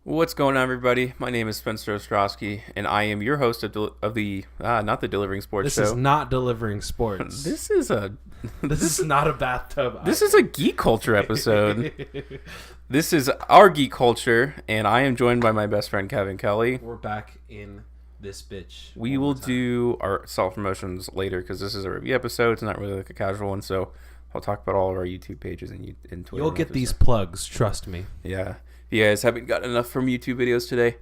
What's going on, everybody? My name is Spencer Ostrowski, and I am your host of the not the Delivering Sports This is Show. not delivering sports. This is a This is not a bathtub. this is a geek culture episode. This is our geek culture, and I am joined by my best friend Kevin Kelly. We're back in this bitch. We will do our self promotions later because this is a review episode. It's not really like a casual one, so I'll talk about all of our YouTube pages and Twitter. You'll get these plugs, trust me. Yeah. If you guys haven't gotten enough from YouTube videos today.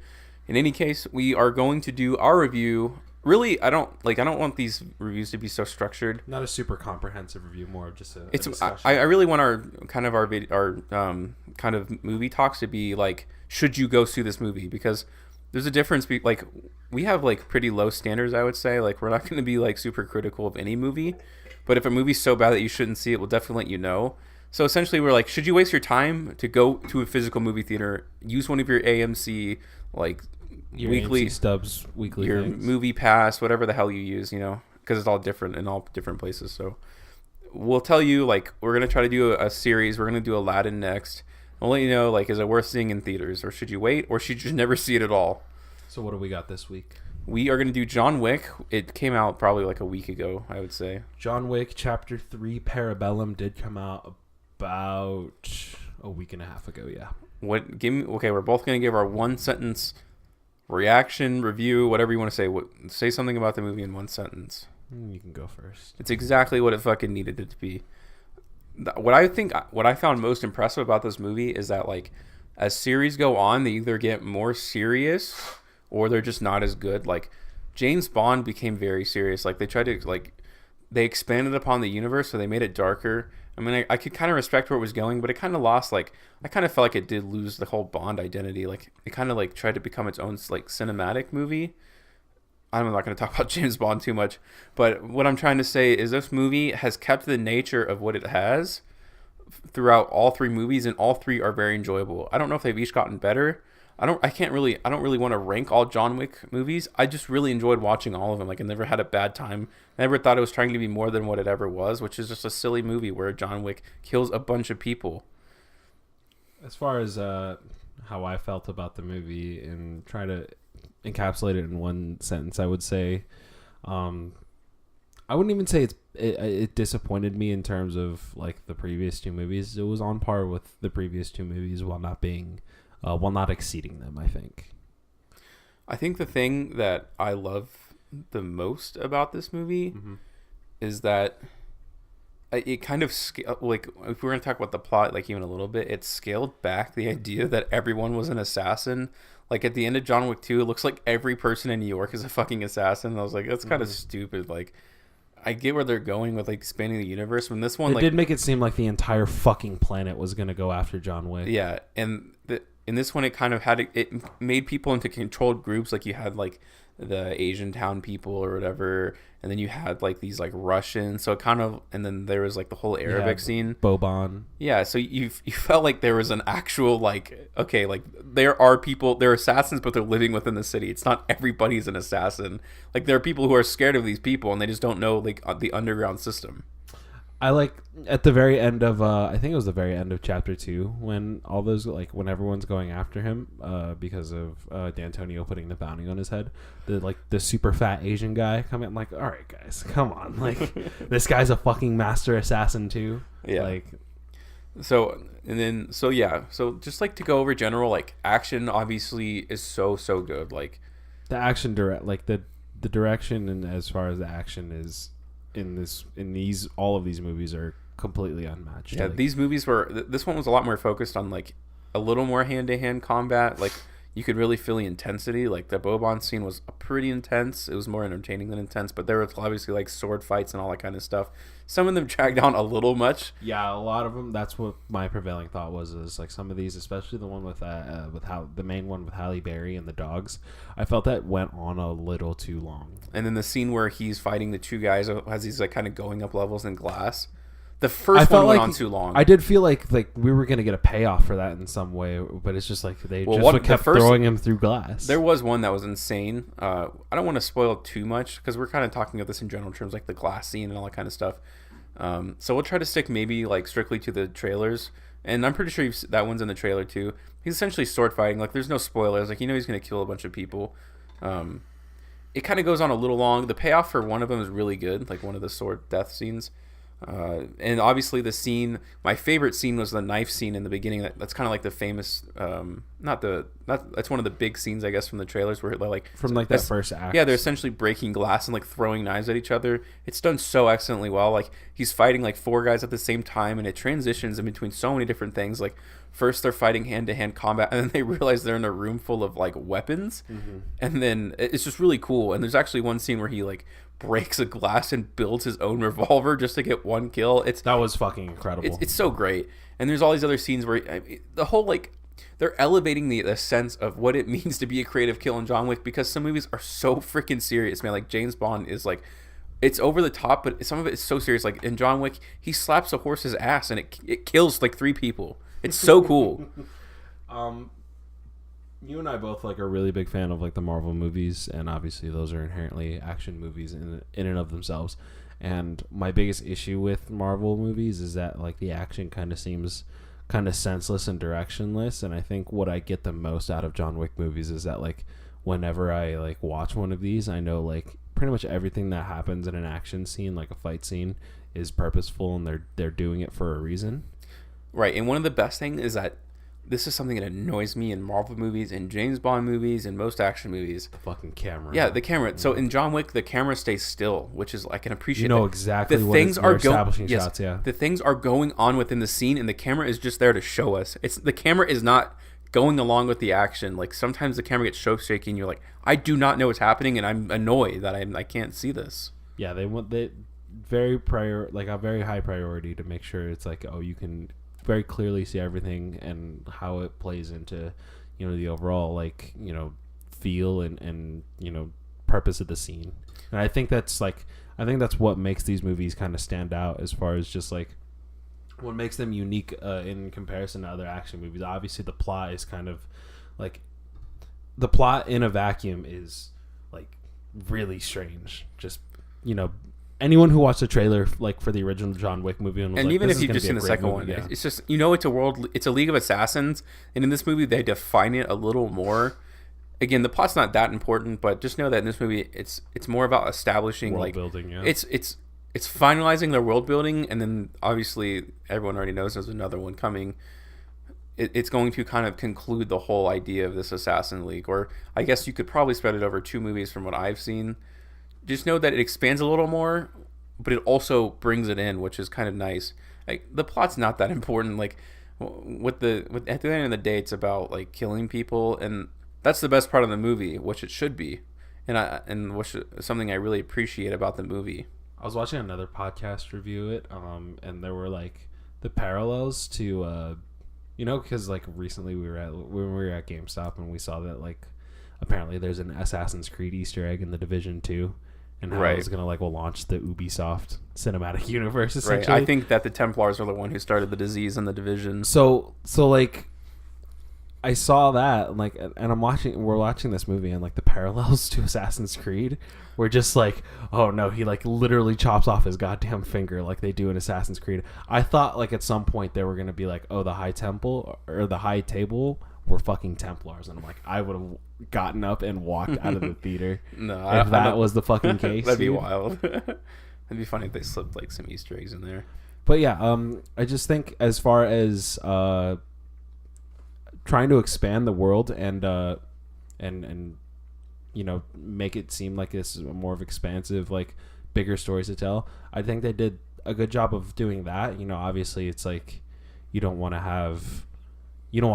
In any case, we are going to do our review. Really, I don't want these reviews to be so structured. Not a super comprehensive review, more of just a discussion. I really want our kind of movie talks to be like, should you go see this movie? Because there's a difference. Like, we have like pretty low standards, I would say. Like, we're not going to be like super critical of any movie, but if a movie's so bad that you shouldn't see it, we'll definitely let you know. So essentially, we're like, should you waste your time to go to a physical movie theater, use one of your AMC like your weekly AMC Stubs weekly your things. movie pass, whatever the hell you use, because it's all different in all different places. So we'll tell you, like, we're gonna try to do a series. We're gonna do Aladdin next. We'll let you know, like, is it worth seeing in theaters, or should you wait, or should you just never see it at all? So what do we got this week? We are gonna do John Wick. It came out probably like a week ago, I would say. John Wick Chapter 3 Parabellum did come out about a week and a half ago, yeah. Okay, we're both gonna give our one sentence reaction, review, whatever you want to say. Say something about the movie in one sentence. You can go first. It's exactly what it fucking needed it to be. What I found most impressive about this movie is that, like, as series go on, they either get more serious or they're just not as good. Like, James Bond became very serious. Like, they tried to, like, they expanded upon the universe, so they made it darker. I mean, I could kind of respect where it was going, but it kind of lost, like, I kind of felt like it did lose the whole Bond identity. Like, it kind of, like, tried to become its own, like, cinematic movie. I'm not going to talk about James Bond too much, but what I'm trying to say is this movie has kept the nature of what it has throughout all three movies, and all three are very enjoyable. I don't know if they've each gotten better. I don't really want to rank all John Wick movies. I just really enjoyed watching all of them. Like, I never had a bad time. I never thought it was trying to be more than what it ever was, which is just a silly movie where John Wick kills a bunch of people. As far as how I felt about the movie and try to encapsulate it in one sentence, I would say I wouldn't even say it disappointed me in terms of like the previous two movies. It was on par with the previous two movies while not exceeding them, I think. I think the thing that I love the most about this movie is that it kind of like, if we're going to talk about the plot, like, even a little bit, it scaled back the idea that everyone was an assassin. Like, at the end of John Wick 2, it looks like every person in New York is a fucking assassin. And I was like, that's kind of stupid. Like, I get where they're going with, like, expanding the universe. When this one, It did make it seem like the entire fucking planet was going to go after John Wick. Yeah, and in this one, it kind of it made people into controlled groups. Like, you had, like, the Asian town people or whatever, and then you had, like, these, like, Russians. So it kind of, and then there was, like, the whole Arabic scene. Boban. Yeah, so you felt like there was an actual, like, okay, like, there are people, they're assassins, but they're living within the city. It's not everybody's an assassin. Like, there are people who are scared of these people, and they just don't know, like, the underground system. I like at the very end of I think it was the very end of chapter 2 when all those, like, when everyone's going after him because of D'Antonio putting the bounty on his head, the super fat Asian guy coming. I'm like, all right, guys, come on, like, this guy's a fucking master assassin too. Yeah. Like, so just, like, to go over general, like, action obviously is so good. Like, the action the direction, and as far as the action is in all of these movies are completely unmatched. Yeah, like, these movies this one was a lot more focused on, like, a little more hand-to-hand combat. Like, you could really feel the intensity. Like, the Boban scene was pretty intense. It was more entertaining than intense, but there was obviously, like, sword fights and all that kind of stuff. Some of them dragged down a little much. Yeah, a lot of them. That's what my prevailing thought was. Is like some of these, especially the one with the main one with Halle Berry and the dogs. I felt that went on a little too long. And then the scene where he's fighting the two guys as he's, like, kind of going up levels in glass. The first one went on too long. I did feel like we were gonna get a payoff for that in some way, but it's just like they kept throwing him through glass. There was one that was insane. I don't want to spoil too much because we're kind of talking about this in general terms, like the glass scene and all that kind of stuff. So we'll try to stick maybe, like, strictly to the trailers and I'm pretty sure that one's in the trailer too. He's essentially sword fighting. Like, there's no spoilers. Like, he's gonna kill a bunch of people. It kind of goes on a little long. The payoff for one of them is really good. Like, one of the sword death scenes. And obviously my favorite scene was the knife scene in the beginning. That's kind of like the famous, that's one of the big scenes, I guess, from the trailers where like from like that first act. Yeah, they're essentially breaking glass and like throwing knives at each other. It's done so excellently well. Like, he's fighting like 4 guys at the same time, and it transitions in between so many different things. Like, first they're fighting hand-to-hand combat, and then they realize they're in a room full of like weapons, and then it's just really cool. And there's actually one scene where he like breaks a glass and builds his own revolver just to get one kill. That was fucking incredible. It's so great. And there's all these other scenes where the whole like they're elevating the sense of what it means to be a creative kill in John Wick, because some movies are so freaking serious, man. Like, James Bond is like, it's over the top, but some of it is so serious. Like, in John Wick, he slaps a horse's ass and it kills like 3 people. It's so cool. You and I both like are a really big fan of like the Marvel movies, and obviously those are inherently action movies in and of themselves. And my biggest issue with Marvel movies is that like the action kind of seems kind of senseless and directionless. And I think what I get the most out of John Wick movies is that like whenever I like watch one of these, I know like pretty much everything that happens in an action scene, like a fight scene, is purposeful, and they're doing it for a reason. Right. And one of the best things is that this is something that annoys me in Marvel movies, in James Bond movies, in most action movies. The fucking camera. Yeah, the camera. So in John Wick, the camera stays still, which is, I can appreciate. You know exactly the what things are establishing shots. Yeah, the things are going on within the scene, and the camera is just there to show us. The camera is not going along with the action. Like, sometimes the camera gets so shaky, and you're like, I do not know what's happening, and I'm annoyed that I can't see this. Yeah, they a very high priority to make sure it's like, oh, you can very clearly see everything and how it plays into, the overall like, feel and purpose of the scene. And I think that's what makes these movies kind of stand out as far as just like what makes them unique in comparison to other action movies. Obviously the plot is kind of like, the plot in a vacuum is like really strange. Just, anyone who watched the trailer like for the original John Wick movie and even if you've just seen the second one, yeah. It's just, it's a League of Assassins, and in this movie they define it a little more. Again, the plot's not that important, but just know that in this movie it's more about establishing world like building. Yeah. It's finalizing the world building, and then obviously everyone already knows there's another one coming. It's going to kind of conclude the whole idea of this Assassin League, or I guess you could probably spread it over 2 movies from what I've seen. Just know that it expands a little more, but it also brings it in, which is kind of nice. Like, the plot's not that important. Like, at the end of the day, it's about like killing people, and that's the best part of the movie, which it should be, and which is something I really appreciate about the movie. I was watching another podcast review it, and there were like the parallels to, because like recently when we were at GameStop and we saw that like apparently there's an Assassin's Creed Easter egg in the Division 2. And how it's going to launch the Ubisoft cinematic universe, essentially. Right. I think that the Templars are the one who started the disease in the Division. So like, I saw that, and we're watching this movie, and like the parallels to Assassin's Creed were just like, oh no, he like literally chops off his goddamn finger like they do in Assassin's Creed. I thought like at some point they were going to be like, oh, the High Temple or the High Table were fucking Templars, and I'm like, I would have gotten up and walked out of the theater if that was the fucking case. That'd be wild. That'd be funny if they slipped like some Easter eggs in there. But yeah, I just think as far as trying to expand the world and make it seem like this is more of expansive, like bigger stories to tell, I think they did a good job of doing that. Obviously it's like you don't want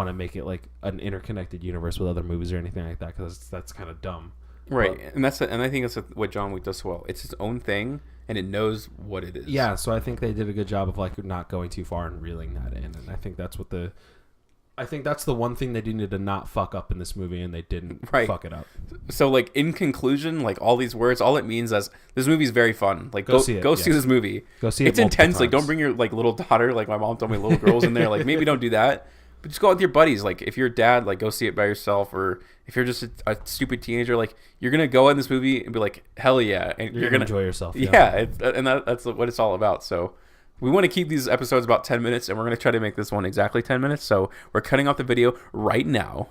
to make it like an interconnected universe with other movies or anything like that, because that's kind of dumb. Right. And I think that's what John Wick does so well. It's its own thing, and it knows what it is. Yeah, so I think they did a good job of like not going too far and reeling that in, and I think that's the one thing they needed to not fuck up in this movie, and they didn't fuck it up. So like in conclusion, like all these words, all it means is this movie is very fun. Like go see this movie. Go see it. It's intense. Like, don't bring your like little daughter. Like my mom told me, little girls in there. Like maybe don't do that. But just go out with your buddies. Like, if you're a dad, like, go see it by yourself. Or if you're just a stupid teenager, like, you're going to go in this movie and be like, hell yeah. And you're going to enjoy yourself. Yeah. And that's what it's all about. So, We want to keep these episodes about 10 minutes, and we're going to try to make this one exactly 10 minutes. So we're cutting off the video right now.